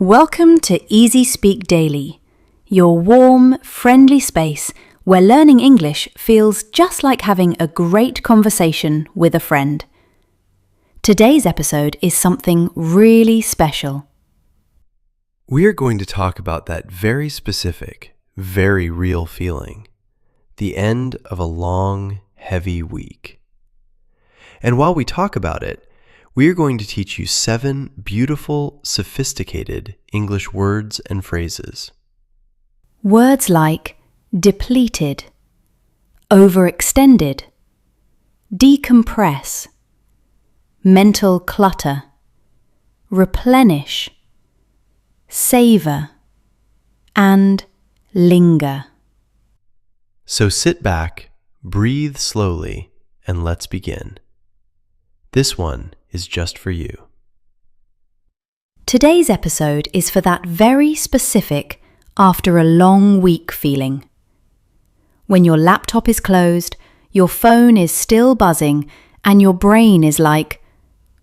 Welcome to EasySpeak Daily, your warm, friendly space where learning English feels just like having a great conversation with a friend. Today's episode is something really special. We're going to talk about that very specific, very real feeling, the end of a long, heavy week. And while we talk about it, we're going to teach you 7 beautiful, sophisticated English words and phrases. Words like depleted, overextended, decompress, mental clutter, replenish, savor, and linger. So sit back, breathe slowly, and let's begin. This one is just for you. Today's episode is for that very specific after a long week feeling. When your laptop is closed, your phone is still buzzing, and your brain is like,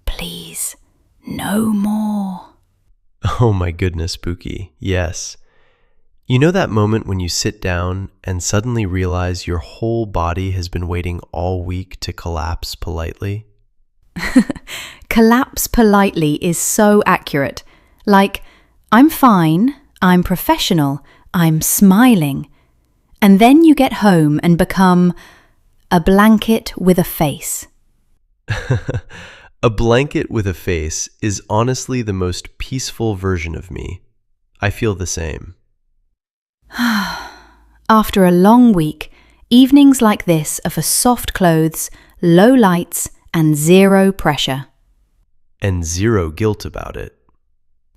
please, no more. Oh my goodness, Pookie, yes. You know that moment when you sit down and suddenly realize your whole body has been waiting all week to collapse politely? Collapse politely is so accurate. Like, I'm fine, I'm professional, I'm smiling. And then you get home and become a blanket with a face. A blanket with a face is honestly the most peaceful version of me. I feel the same. After a long week, evenings like this are for soft clothes, low lights, and zero pressure. And zero guilt about it.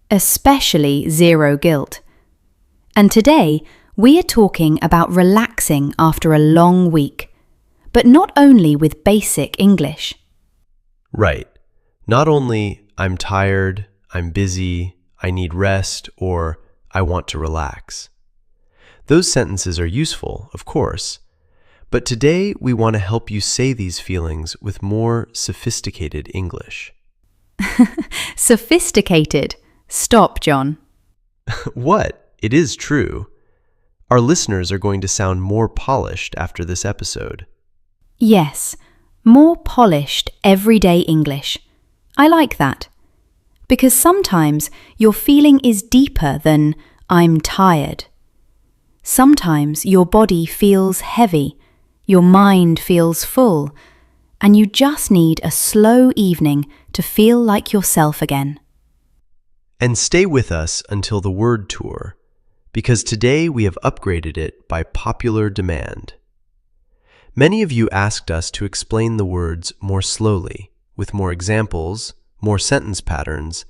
Especially zero guilt. And today, we are talking about relaxing after a long week, but not only with basic English. Right. Not only I'm tired, I'm busy, I need rest, or I want to relax. Those sentences are useful, of course, but today we want to help you say these feelings with more sophisticated English. Sophisticated? Stop, John. What? It is true. Our listeners are going to sound more polished after this episode. Yes, more polished everyday English. I like that. Because sometimes your feeling is deeper than I'm tired. Sometimes your body feels heavy, your mind feels full, and you just need a slow evening to feel like yourself again. And stay with us until the word tour, because today we have upgraded it by popular demand. Many of you asked us to explain the words more slowly, with more examples, more sentence patterns,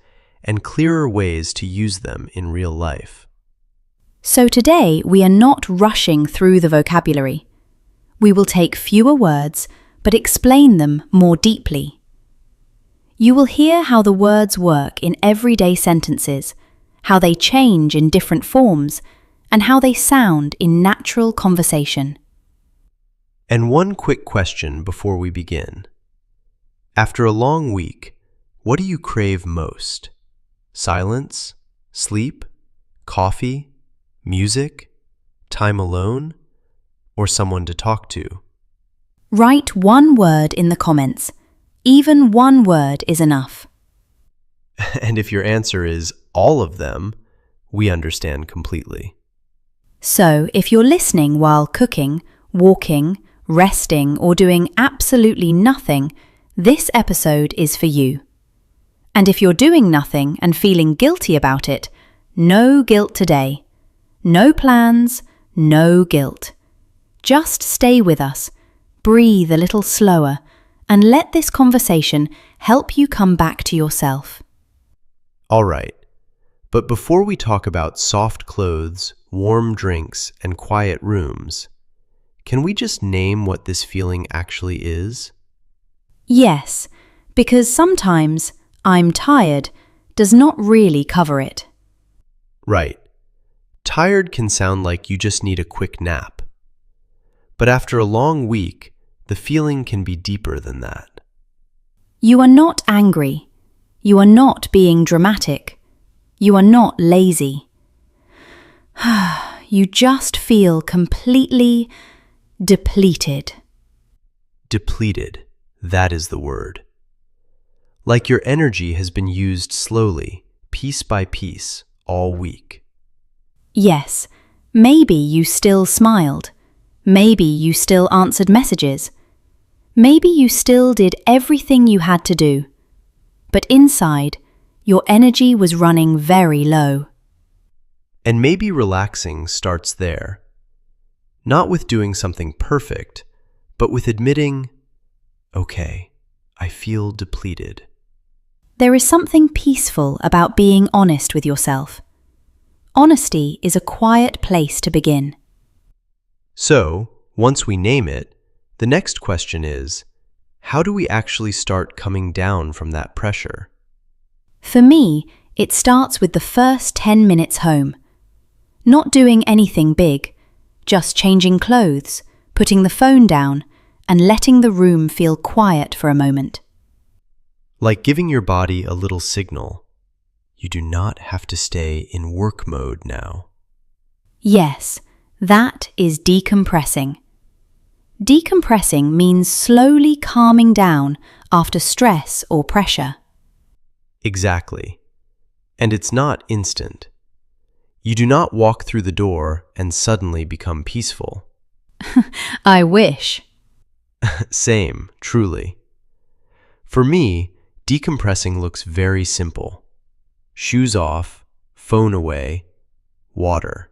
and clearer ways to use them in real life. So today we are not rushing through the vocabulary. We will take fewer words, but explain them more deeply. You will hear how the words work in everyday sentences, how they change in different forms, and how they sound in natural conversation. And one quick question before we begin. After a long week, what do you crave most? Silence? Sleep? Coffee? Music? Time alone? Or someone to talk to? Write one word in the comments. Even one word is enough. And if your answer is all of them, we understand completely. So, if you're listening while cooking, walking, resting, or doing absolutely nothing, this episode is for you. And if you're doing nothing and feeling guilty about it, no guilt today. No plans, no guilt. Just stay with us, breathe a little slower, and let this conversation help you come back to yourself. All right, but before we talk about soft clothes, warm drinks, and quiet rooms, can we just name what this feeling actually is? Yes, because sometimes I'm tired does not really cover it. Right. Tired can sound like you just need a quick nap. But after a long week, the feeling can be deeper than that. You are not angry. You are not being dramatic. You are not lazy. You just feel completely depleted. Depleted, that is the word. Like your energy has been used slowly, piece by piece, all week. Yes, maybe you still smiled. Maybe you still answered messages. Maybe you still did everything you had to do. But inside, your energy was running very low. And maybe relaxing starts there. Not with doing something perfect, but with admitting, okay, I feel depleted. There is something peaceful about being honest with yourself. Honesty is a quiet place to begin. So, once we name it, the next question is, how do we actually start coming down from that pressure? For me, it starts with the first 10 minutes home. Not doing anything big, just changing clothes, putting the phone down, and letting the room feel quiet for a moment. Like giving your body a little signal. You do not have to stay in work mode now. Yes, that is decompressing. Decompressing means slowly calming down after stress or pressure. Exactly. And it's not instant. You do not walk through the door and suddenly become peaceful. I wish. Same, truly. For me, decompressing looks very simple. Shoes off, phone away, water.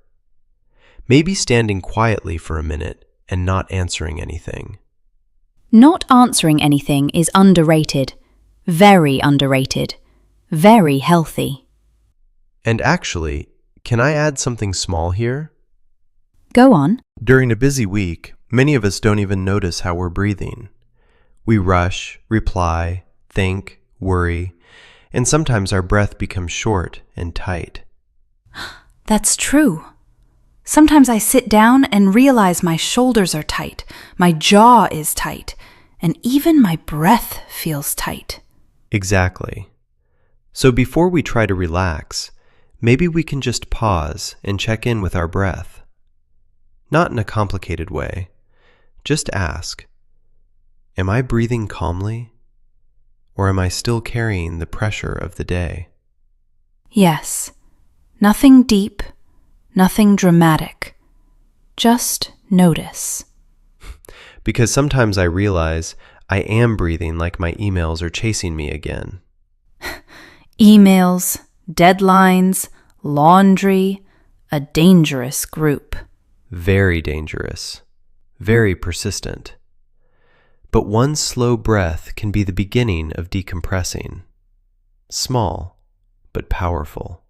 Maybe standing quietly for a minute and not answering anything. Not answering anything is underrated, very underrated, very healthy. And actually, can I add something small here? Go on. During a busy week, many of us don't even notice how we're breathing. We rush, reply, think, worry, and sometimes our breath becomes short and tight. That's true. Sometimes I sit down and realize my shoulders are tight, my jaw is tight, and even my breath feels tight. Exactly. So before we try to relax, maybe we can just pause and check in with our breath. Not in a complicated way. Just ask, am I breathing calmly? Or am I still carrying the pressure of the day? Yes, nothing deep, nothing dramatic. Just notice. Because sometimes I realize I am breathing like my emails are chasing me again. Emails, deadlines, laundry, a dangerous group. Very dangerous. Very persistent. But one slow breath can be the beginning of decompressing. Small, but powerful.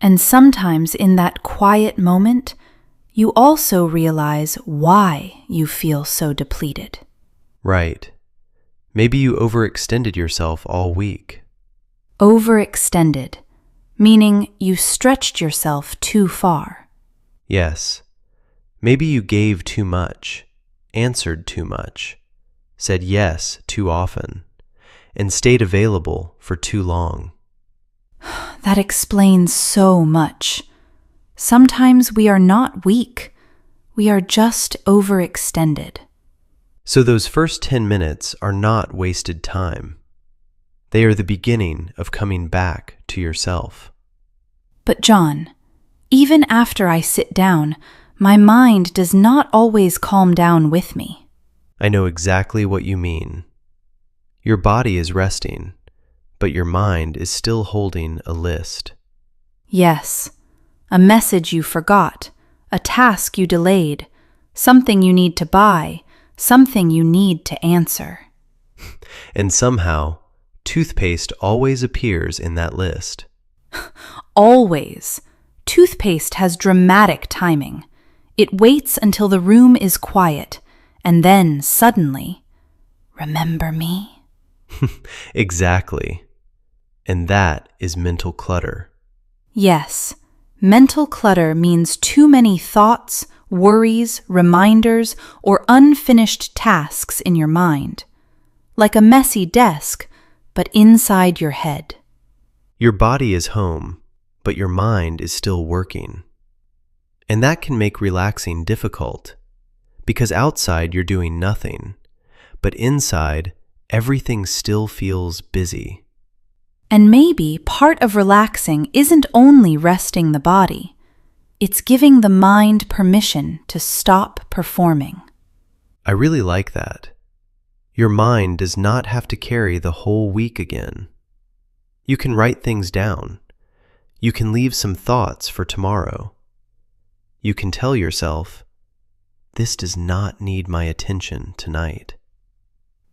And sometimes in that quiet moment, you also realize why you feel so depleted. Right. Maybe you overextended yourself all week. Overextended, meaning you stretched yourself too far. Yes. Maybe you gave too much, answered too much, said yes too often, and stayed available for too long. That explains so much. Sometimes we are not weak. We are just overextended. So those first 10 minutes are not wasted time. They are the beginning of coming back to yourself. But John, even after I sit down, my mind does not always calm down with me. I know exactly what you mean. Your body is resting, but your mind is still holding a list. Yes, a message you forgot, a task you delayed, something you need to buy, something you need to answer. And somehow, toothpaste always appears in that list. Always. Toothpaste has dramatic timing. It waits until the room is quiet, and then suddenly, remember me? Exactly. And that is mental clutter. Yes, mental clutter means too many thoughts, worries, reminders, or unfinished tasks in your mind. Like a messy desk, but inside your head. Your body is home, but your mind is still working. And that can make relaxing difficult, because outside you're doing nothing, but inside everything still feels busy. And maybe part of relaxing isn't only resting the body, it's giving the mind permission to stop performing. I really like that. Your mind does not have to carry the whole week again. You can write things down. You can leave some thoughts for tomorrow. You can tell yourself, this does not need my attention tonight.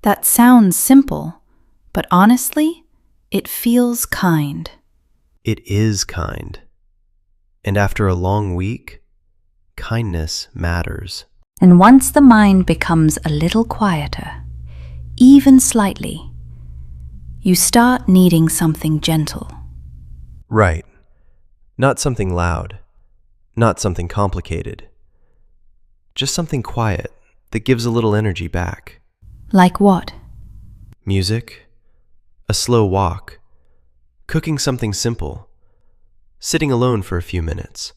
That sounds simple, but honestly, it feels kind. It is kind. And after a long week, kindness matters. And once the mind becomes a little quieter, even slightly, you start needing something gentle. Right. Not something loud. Not something complicated. Just something quiet that gives a little energy back. Like what? Music, a slow walk, cooking something simple, sitting alone for a few minutes.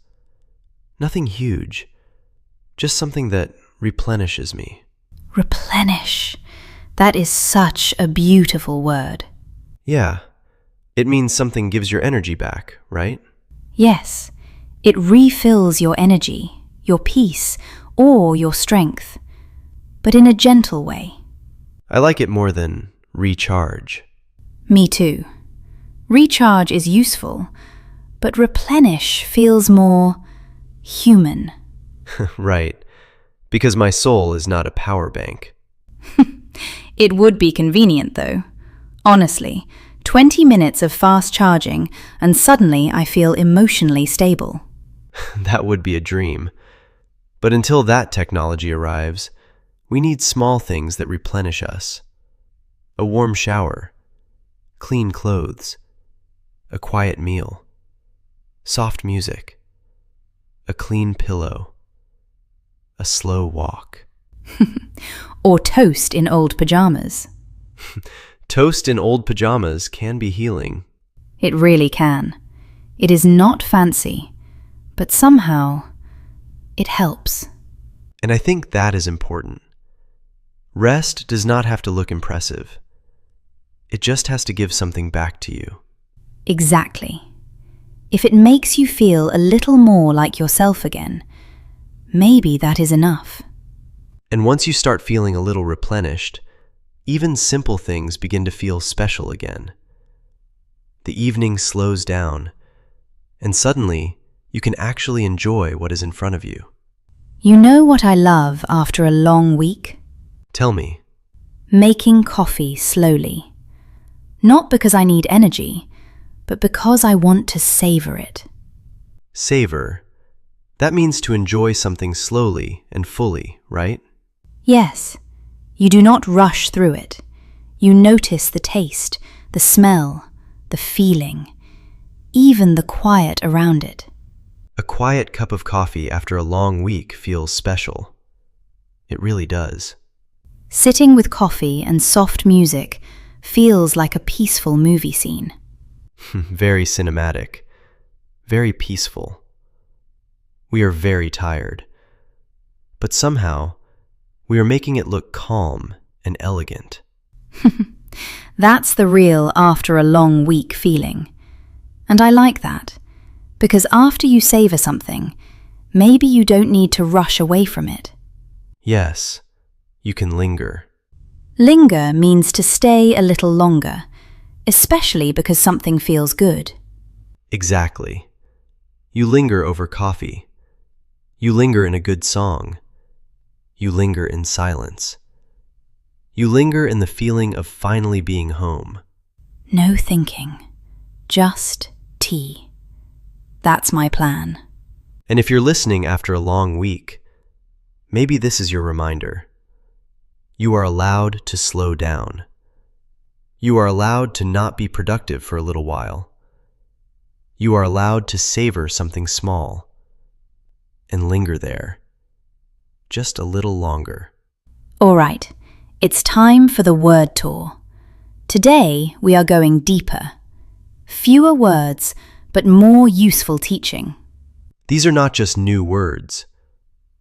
Nothing huge, just something that replenishes me. Replenish. That is such a beautiful word. Yeah, it means something gives your energy back, right? Yes, it refills your energy, your peace, or your strength, but in a gentle way. I like it more than recharge. Me too. Recharge is useful, but replenish feels more human. Right, because my soul is not a power bank. It would be convenient though. Honestly, 20 minutes of fast charging and suddenly I feel emotionally stable. That would be a dream. But until that technology arrives, we need small things that replenish us. A warm shower, clean clothes, a quiet meal, soft music, a clean pillow, a slow walk. Or toast in old pajamas. Toast in old pajamas can be healing. It really can. It is not fancy, but somehow it helps. And I think that is important. Rest does not have to look impressive. It just has to give something back to you. Exactly. If it makes you feel a little more like yourself again, maybe that is enough. And once you start feeling a little replenished, even simple things begin to feel special again. The evening slows down, and suddenly you can actually enjoy what is in front of you. You know what I love after a long week? Tell me. Making coffee slowly. Not because I need energy, but because I want to savor it. Savor. That means to enjoy something slowly and fully, right? Yes, you do not rush through it. You notice the taste, the smell, the feeling, even the quiet around it. A quiet cup of coffee after a long week feels special. It really does. Sitting with coffee and soft music feels like a peaceful movie scene. Very cinematic. Very peaceful. We are very tired. But somehow, we are making it look calm and elegant. That's the real after a long week feeling. And I like that, because after you savor something, maybe you don't need to rush away from it. Yes, you can linger. Linger means to stay a little longer, especially because something feels good. Exactly. You linger over coffee. You linger in a good song. You linger in silence. You linger in the feeling of finally being home. No thinking, just tea. That's my plan. And if you're listening after a long week, maybe this is your reminder. You are allowed to slow down. You are allowed to not be productive for a little while. You are allowed to savor something small and linger there just a little longer. All right, it's time for the word tour. Today we are going deeper. Fewer words, but more useful teaching. These are not just new words.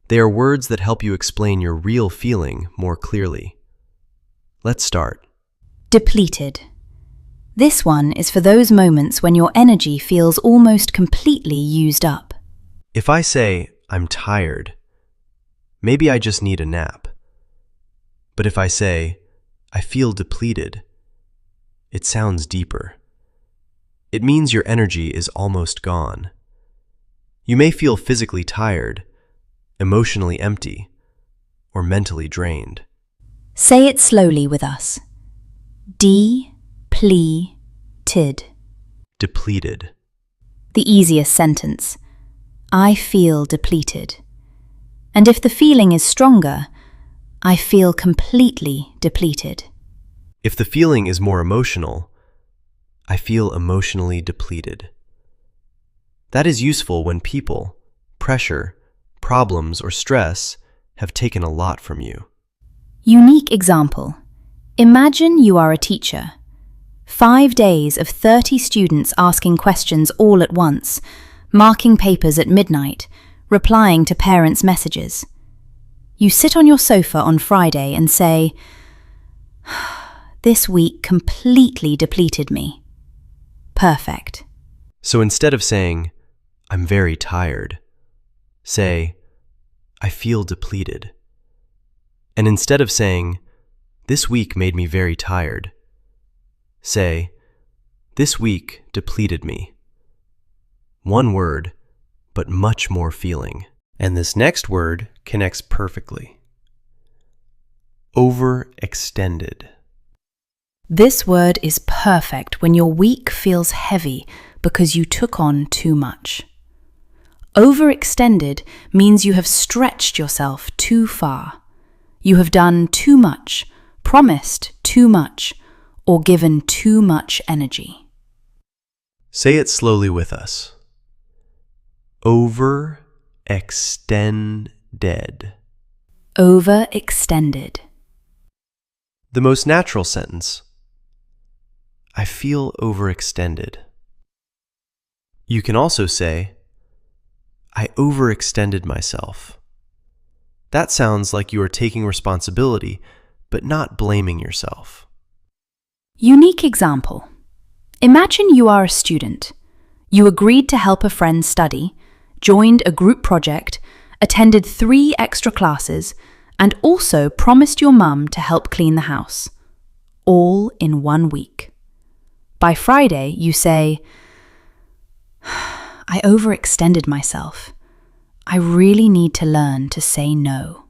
They are words that help you explain your real feeling more clearly. Let's start. Depleted. This one is for those moments when your energy feels almost completely used up. If I say, I'm tired, maybe I just need a nap. But if I say, I feel depleted, it sounds deeper. It means your energy is almost gone. You may feel physically tired, emotionally empty, or mentally drained. Say it slowly with us. Depleted. Depleted. The easiest sentence. I feel depleted. And if the feeling is stronger, I feel completely depleted. If the feeling is more emotional, I feel emotionally depleted. That is useful when people, pressure, problems, or stress have taken a lot from you. Unique example. Imagine you are a teacher. 5 days of 30 students asking questions all at once, marking papers at midnight, replying to parents' messages. You sit on your sofa on Friday and say, "This week completely depleted me." Perfect. So instead of saying, I'm very tired, say, I feel depleted. And instead of saying, this week made me very tired, say, this week depleted me. One word, but much more feeling. And this next word connects perfectly. Overextended. This word is perfect when your week feels heavy because you took on too much. Overextended means you have stretched yourself too far. You have done too much, promised too much, or given too much energy. Say it slowly with us. Overextended. Overextended. The most natural sentence. I feel overextended. You can also say, I overextended myself. That sounds like you are taking responsibility, but not blaming yourself. Unique example. Imagine you are a student. You agreed to help a friend study, joined a group project, attended 3 extra classes, and also promised your mum to help clean the house. All in 1 week. By Friday, you say, I overextended myself. I really need to learn to say no.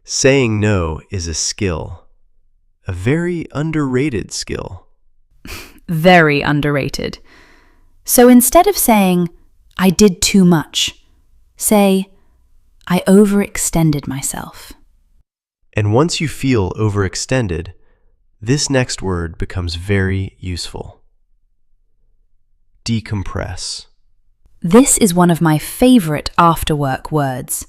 Saying no is a skill, a very underrated skill. Very underrated. So instead of saying, I did too much, say, I overextended myself. And once you feel overextended, this next word becomes very useful. Decompress. This is one of my favorite after-work words.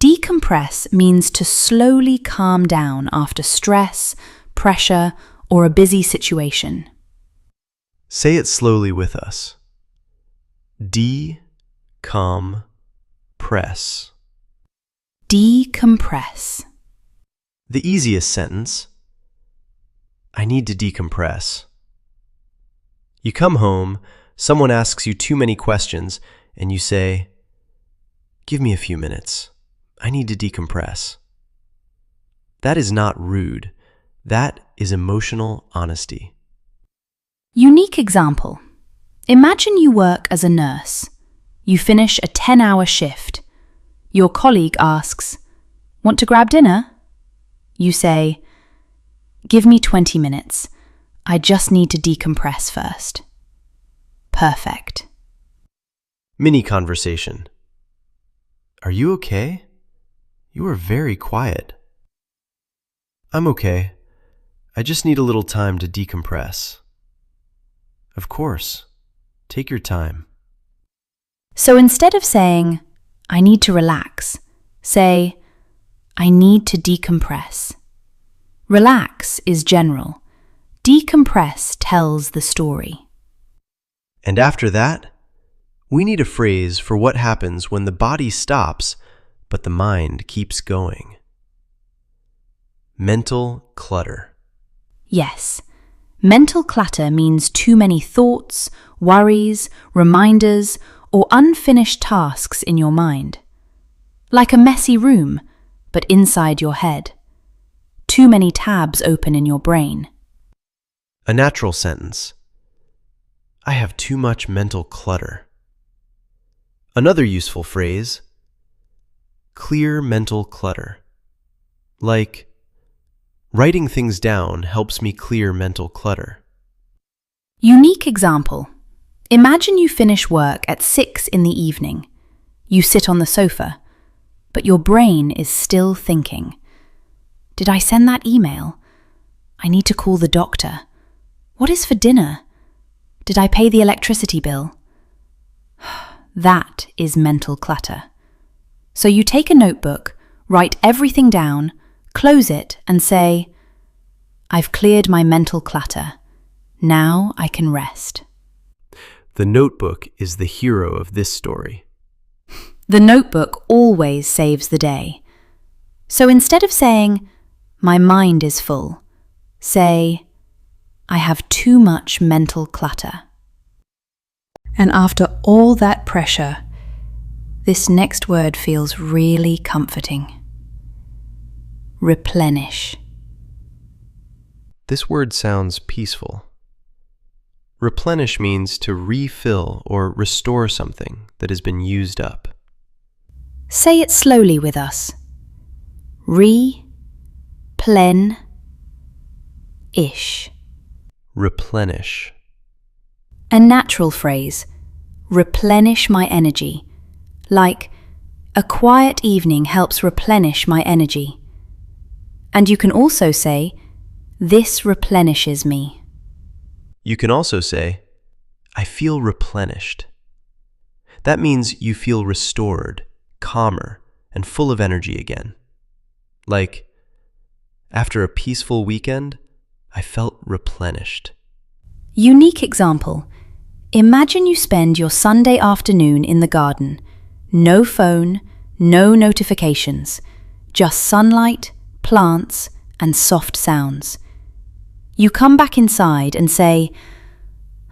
Decompress means to slowly calm down after stress, pressure, or a busy situation. Say it slowly with us. Decompress. Decompress. The easiest sentence. I need to decompress. You come home, someone asks you too many questions, and you say, give me a few minutes. I need to decompress. That is not rude. That is emotional honesty. Unique example. Imagine you work as a nurse. You finish a 10-hour shift. Your colleague asks, want to grab dinner? You say, give me 20 minutes. I just need to decompress first. Perfect. Mini conversation. Are you okay? You are very quiet. I'm okay. I just need a little time to decompress. Of course. Take your time. So instead of saying, I need to relax, say, I need to decompress. Relax is general. Decompress tells the story. And after that, we need a phrase for what happens when the body stops, but the mind keeps going. Mental clutter. Yes, mental clutter means too many thoughts, worries, reminders, or unfinished tasks in your mind. Like a messy room, but inside your head. Too many tabs open in your brain. A natural sentence. I have too much mental clutter. Another useful phrase. Clear mental clutter. Like, writing things down helps me clear mental clutter. Unique example. Imagine you finish work at 6 in the evening. You sit on the sofa, but your brain is still thinking. Did I send that email? I need to call the doctor. What is for dinner? Did I pay the electricity bill? That is mental clutter. So you take a notebook, write everything down, close it and say, I've cleared my mental clutter. Now I can rest. The notebook is the hero of this story. The notebook always saves the day. So instead of saying, my mind is full, say, I have too much mental clutter. And after all that pressure, this next word feels really comforting. Replenish. This word sounds peaceful. Replenish means to refill or restore something that has been used up. Say it slowly with us. Re-plen-ish. Replenish. A natural phrase, replenish my energy. Like, a quiet evening helps replenish my energy. And you can also say, this replenishes me. You can also say, I feel replenished. That means you feel restored, calmer, and full of energy again. Like, after a peaceful weekend, I felt replenished. Unique example. Imagine you spend your Sunday afternoon in the garden. No phone, no notifications, just sunlight, plants, and soft sounds. You come back inside and say,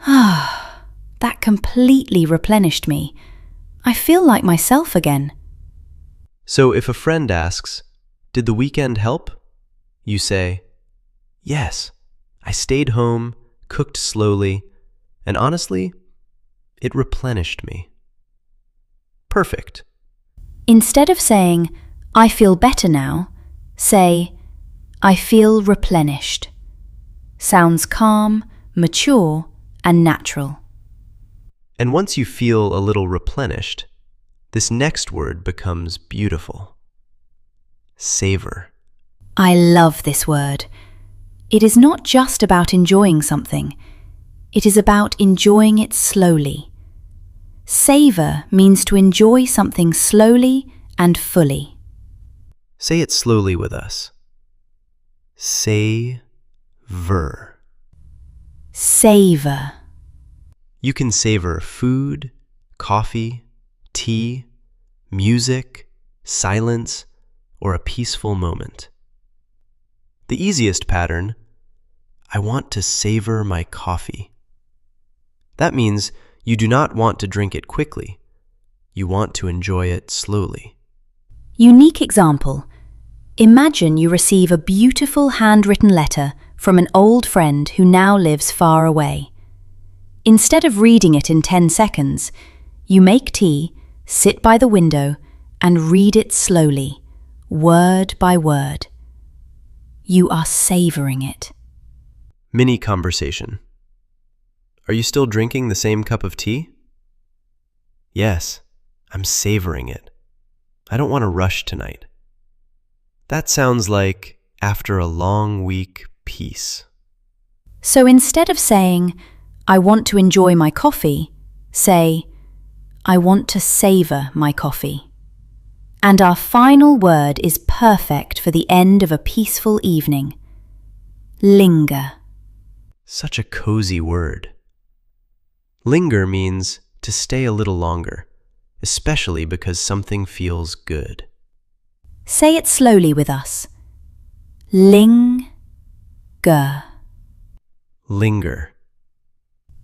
that completely replenished me. I feel like myself again. So if a friend asks, did the weekend help? You say, yes, I stayed home, cooked slowly, and honestly, it replenished me. Perfect. Instead of saying, I feel better now, say, I feel replenished. Sounds calm, mature, and natural. And once you feel a little replenished, this next word becomes beautiful. Savor. I love this word. It is not just about enjoying something. It is about enjoying it slowly. Savor means to enjoy something slowly and fully. Say it slowly with us. Savor. Savor. You can savor food, coffee, tea, music, silence, or a peaceful moment. The easiest pattern, I want to savor my coffee. That means you do not want to drink it quickly. You want to enjoy it slowly. Unique example. Imagine you receive a beautiful handwritten letter from an old friend who now lives far away. Instead of reading it in 10 seconds, you make tea, sit by the window, and read it slowly, word by word. You are savoring it. Mini conversation. Are you still drinking the same cup of tea? Yes, I'm savoring it. I don't want to rush tonight. That sounds like, after a long week, peace. So instead of saying, I want to enjoy my coffee, say, I want to savor my coffee. And our final word is perfect for the end of a peaceful evening. Linger. Such a cozy word. Linger means to stay a little longer, especially because something feels good. Say it slowly with us. Linger. Linger.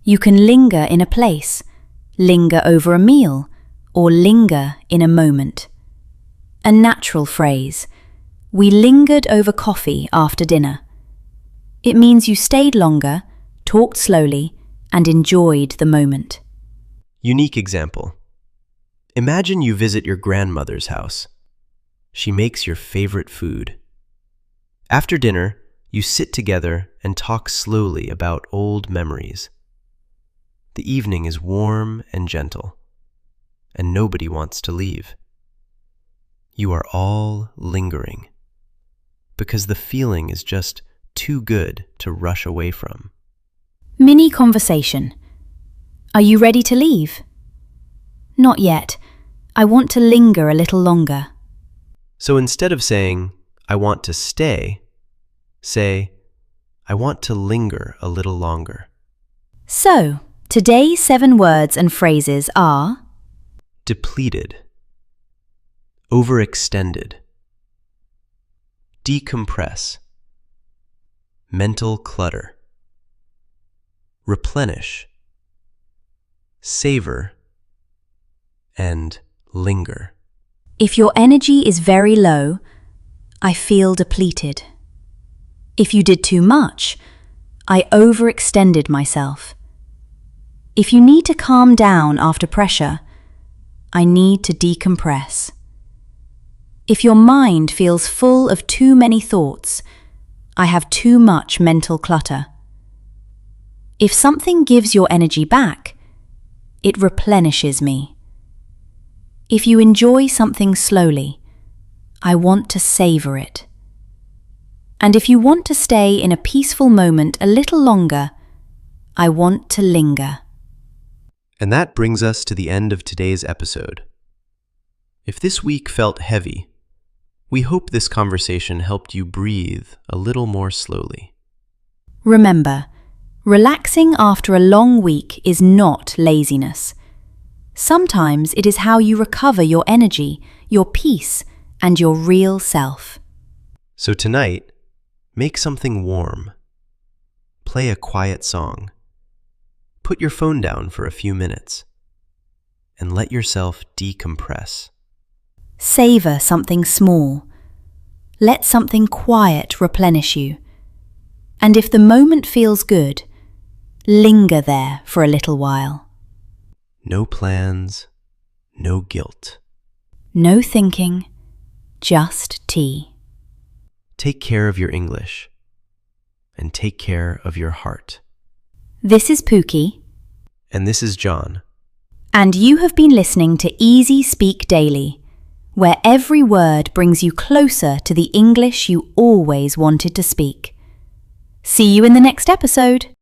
You can linger in a place, linger over a meal, or linger in a moment. A natural phrase. We lingered over coffee after dinner. It means you stayed longer, talked slowly, and enjoyed the moment. Unique example. Imagine you visit your grandmother's house. She makes your favorite food. After dinner, you sit together and talk slowly about old memories. The evening is warm and gentle, and nobody wants to leave. You are all lingering, because the feeling is just too good to rush away from. Mini conversation. Are you ready to leave? Not yet. I want to linger a little longer. So instead of saying, I want to stay, say, I want to linger a little longer. So, today's 7 words and phrases are Depleted, overextended, decompress, mental clutter, replenish, savor, and linger. If your energy is very low, I feel depleted. If you did too much, I overextended myself. If you need to calm down after pressure, I need to decompress. If your mind feels full of too many thoughts, I have too much mental clutter. If something gives your energy back, it replenishes me. If you enjoy something slowly, I want to savor it. And if you want to stay in a peaceful moment a little longer, I want to linger. And that brings us to the end of today's episode. If this week felt heavy, we hope this conversation helped you breathe a little more slowly. Remember, relaxing after a long week is not laziness. Sometimes it is how you recover your energy, your peace, and your real self. So tonight, make something warm. Play a quiet song. Put your phone down for a few minutes. And let yourself decompress. Savor something small. Let something quiet replenish you. And if the moment feels good, linger there for a little while. No plans, no guilt. No thinking, just tea. Take care of your English, and take care of your heart. This is Pookie. And this is John. And you have been listening to EasySpeak Daily, where every word brings you closer to the English you always wanted to speak. See you in the next episode.